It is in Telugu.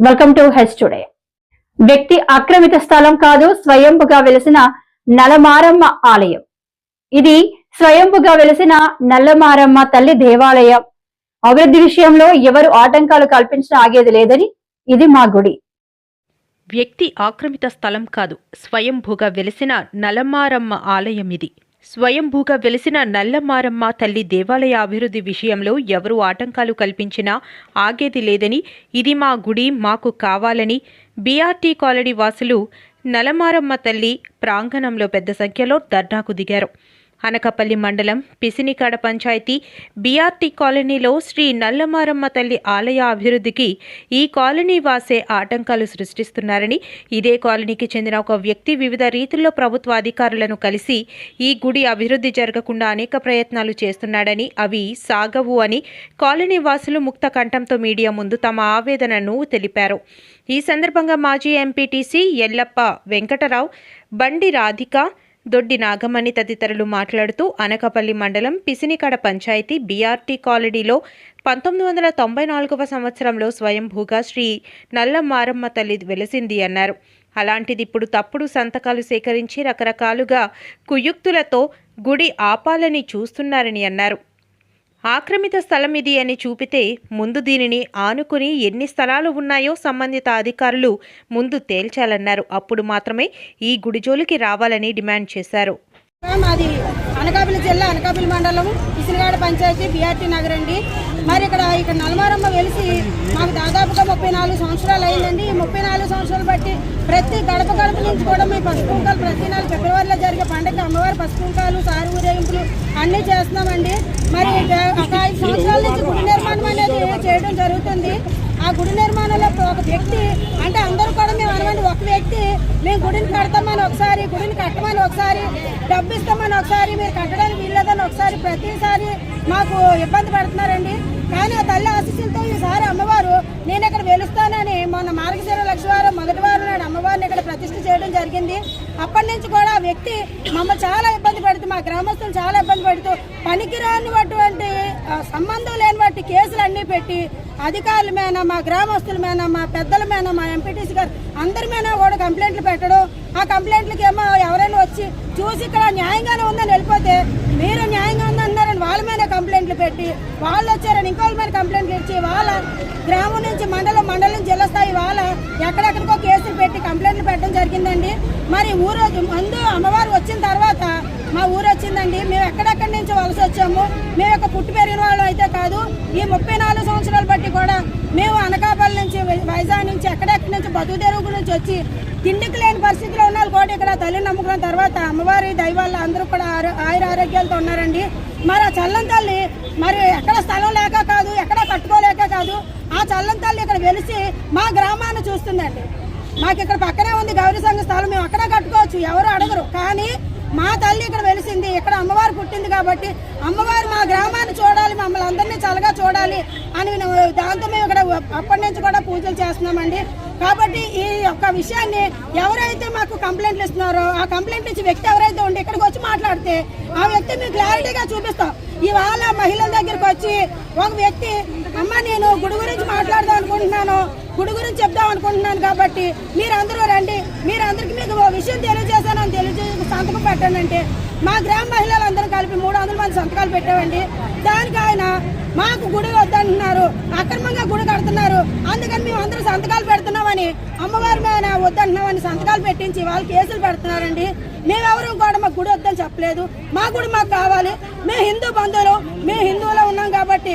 Welcome to H today. వ్యక్తి ఆక్రమిత స్థలం కాదు, స్వయంభుగా వెలిసిన నల్లమారమ్మ ఆలయం. ఇది స్వయంభుగా వెలిసిన నల్లమారమ్మ తల్లి దేవాలయం. అభివృద్ధి విషయంలో ఎవరు ఆటంకాలు కల్పించినా ఆగేది లేదని, ఇది మా గుడి. వ్యక్తి ఆక్రమిత స్థలం కాదు, స్వయంభూగా వెలిసిన నల్లమారమ్మ ఆలయం. ఇది స్వయంభూగా వెలిసిన నల్లమారమ్మ తల్లి దేవాలయ అభివృద్ధి విషయంలో ఎవరు ఆటంకాలు కల్పించినా ఆగేది లేదని, ఇది మా గుడి, మాకు కావాలని బీఆర్టీ కాలనీ వాసులు నల్లమారమ్మ తల్లి ప్రాంగణంలో పెద్ద సంఖ్యలో ధర్నాకు దిగారు. అనకాపల్లి మండలం పిసినికాడ పంచాయతీ బీఆర్టీ కాలనీలో శ్రీ నల్లమారమ్మ తల్లి ఆలయ అభివృద్ధికి ఈ కాలనీ వాసే ఆటంకాలు సృష్టిస్తున్నారని, ఇదే కాలనీకి చెందిన ఒక వ్యక్తి వివిధ రీతుల్లో ప్రభుత్వ అధికారులను కలిసి ఈ గుడి అభివృద్ధి జరగకుండా అనేక ప్రయత్నాలు చేస్తున్నాడని, అవి సాగవు అని కాలనీ వాసులు ముక్త కంఠంతో మీడియా ముందు తమ ఆవేదనను తెలిపారు. ఈ సందర్భంగా మాజీ ఎంపీటీసీ ఎల్లప్ప వెంకటరావు, బండి రాధిక, దొడ్డి నాగమణి తదితరులు మాట్లాడుతూ అనకాపల్లి మండలం పిసినికాడ పంచాయతీ బీఆర్టీ కాలనీలో 1994వ సంవత్సరంలో స్వయంభూగా శ్రీ నల్లమారమ్మ తల్లి వెలిసింది అన్నారు. అలాంటిది ఇప్పుడు తప్పుడు సంతకాలు సేకరించి రకరకాలుగా కుయుక్తులతో గుడి ఆపాలని చూస్తున్నారని అన్నారు. ఆక్రమిత స్థలం ఇది అని చూపితే ముందు దీనిని ఆనుకుని ఎన్ని స్థలాలు ఉన్నాయో సంబంధిత అధికారులు ముందు తేల్చాలన్నారు. అప్పుడు మాత్రమే ఈ గుడి జోలికి రావాలని డిమాండ్ చేశారు. మాది అనకాపల్లి జిల్లా అనకాపల్లి మండలం పిసినిగాడ పంచాయతీ బీఆర్టీ నగర్ అండి. మరి ఇక్కడ నల్లమారమ్మ వెలిసి మాకు దాదాపుగా 34 సంవత్సరాలు అయిందండి. ఈ 34 సంవత్సరాలు బట్టి ప్రతి గడప నుంచి కూడా మేము పసుపు కుంకాలు ప్రతి నెల ఫిబ్రవరిలో జరిగే పండుగ అమ్మవారి పసుపు కుంకాలు, సారి ఊరేగింపులు అన్నీ చేస్తున్నామండి. మరి ఒక 5 సంవత్సరాల నుంచి గుడి నిర్మాణం అనేది చేయడం జరుగుతుంది. ఆ గుడి నిర్మాణంలో ఒక వ్యక్తి అంటే అందరూ కూడా మేము అనమండి, ఒక వ్యక్తి మేము గుడిని కడతామని ఒకసారి, గుడిని కట్టమని ఒకసారి, డబ్బు ఇస్తామని ఒకసారి, మీరు కట్టడానికి వీల్లేదని ఒకసారి, ప్రతిసారి మాకు ఇబ్బంది పెడుతున్నారండి. కానీ ఆ తల్లి ఆశీస్సులతో ఈసారి అమ్మవారు నేను ఇక్కడ వెలుస్తానని మొన్న మార్గశిర లక్షవారం మొదటి వారం నాడు అమ్మవారిని ఇక్కడ ప్రతిష్ఠ చేయడం జరిగింది. అప్పటి నుంచి కూడా ఆ వ్యక్తి మమ్మల్ని చాలా ఇబ్బంది పెడుతూ, మా గ్రామస్తులు చాలా ఇబ్బంది పెడుతూ, పనికిరానిటువంటి సంబంధం లేని వాటి కేసులు అన్నీ పెట్టి అధికారుల మీద, మా గ్రామస్తుల మీద, మా పెద్దల మీద, మా ఎంపీటీసీ గారు అందరి మీద కూడా కంప్లైంట్లు పెట్టడం. ఆ కంప్లైంట్లకి ఏమో ఎవరైనా వచ్చి చూసి ఇక్కడ న్యాయంగానే ఉందని వెళ్ళిపోతే, మీరు న్యాయంగా ఉందన్నారని వాళ్ళ మీద కంప్లైంట్లు పెట్టి, వాళ్ళు వచ్చారని ఇంకోళ్ళ మీద కంప్లైంట్లు ఇచ్చి, వాళ్ళ గ్రామం నుంచి మండలం జిల్లా స్థాయి వాళ్ళ ఎక్కడెక్కడికో కేసులు పెట్టి కంప్లైంట్లు పెట్టడం జరిగిందండి. మరి ముందు అమ్మవారు వచ్చిన తర్వాత మా ఊరు వచ్చిందండి. మేము ఎక్కడెక్కడి నుంచి వలస వచ్చాము. మేము యొక్క పుట్టి పెరిగిన వాళ్ళు అయితే కాదు. ఈ 34 సంవత్సరాలు బట్టి కూడా మేము అనకాపల్లి నుంచి, వైజాగ్ నుంచి, ఎక్కడెక్కడి నుంచి, బతుకుదెరువు నుంచి వచ్చి తిండికి లేని పరిస్థితిలో ఉన్న వాళ్ళు కూడా ఇక్కడ తల్లిని నమ్ముకున్న తర్వాత అమ్మవారి దైవాళ్ళు అందరూ కూడా ఆయుర ఆరోగ్యాలతో ఉన్నారండి. మరి ఆ చల్లం తల్లి మరి ఎక్కడ స్థలం లేక కాదు, ఎక్కడ కట్టుకోలేక కాదు, ఆ చల్లం తల్లి ఇక్కడ వెలిసి మా గ్రామాన్ని చూస్తుందండి. మాకు ఇక్కడ పక్కనే ఉంది గౌరీ సంఘ స్థలం, మేము అక్కడ కట్టుకోవచ్చు, ఎవరు అడగరు. కానీ మా తల్లి ఇక్కడ వెలిసింది, ఇక్కడ అమ్మవారు పుట్టింది కాబట్టి అమ్మవారు మా గ్రామాన్ని చూడాలి, మమ్మల్ని అందరినీ చల్లగా చూడాలి అని దాంతో మేము ఇక్కడ అప్పటి నుంచి కూడా పూజలు చేస్తున్నామండి. కాబట్టి ఈ యొక్క విషయాన్ని ఎవరైతే మాకు కంప్లైంట్లు ఇస్తున్నారో ఆ కంప్లైంట్ ఇచ్చే వ్యక్తి ఎవరైతే ఉండి ఇక్కడికి వచ్చి మాట్లాడితే ఆ వ్యక్తి మేము క్లారిటీగా చూపిస్తాం. ఇవాళ మహిళల దగ్గరికి వచ్చి ఒక వ్యక్తి, అమ్మ నేను గుడి గురించి మాట్లాడదాం అనుకుంటున్నాను, గుడి గురించి చెప్దాం అనుకుంటున్నాను కాబట్టి మీరందరూ రండి, మీరందరికీ మీకు విషయం తెలియజేశానని తెలియజేసి సంతకం పెట్టండి. మా గ్రామ మహిళలందరూ కలిపి 300 మంది సంతకాలు పెట్టామండి. దానికి ఆయన మాకు గుడి వద్దంటున్నారు, అక్రమంగా గుడి కడుతున్నారు, అందుకని మేము అందరూ సంతకాలు పెడుతున్నామని, అమ్మవారి మీద వద్దంటున్నామని సంతకాలు పెట్టించి వాళ్ళు కేసులు పెడుతున్నారండి. మేమెవరూ కూడా మాకు గుడి వద్దని చెప్పలేదు. మా గుడి మాకు కావాలి. మేము హిందూ బంధువులు, మేము హిందువులో ఉన్నాం కాబట్టి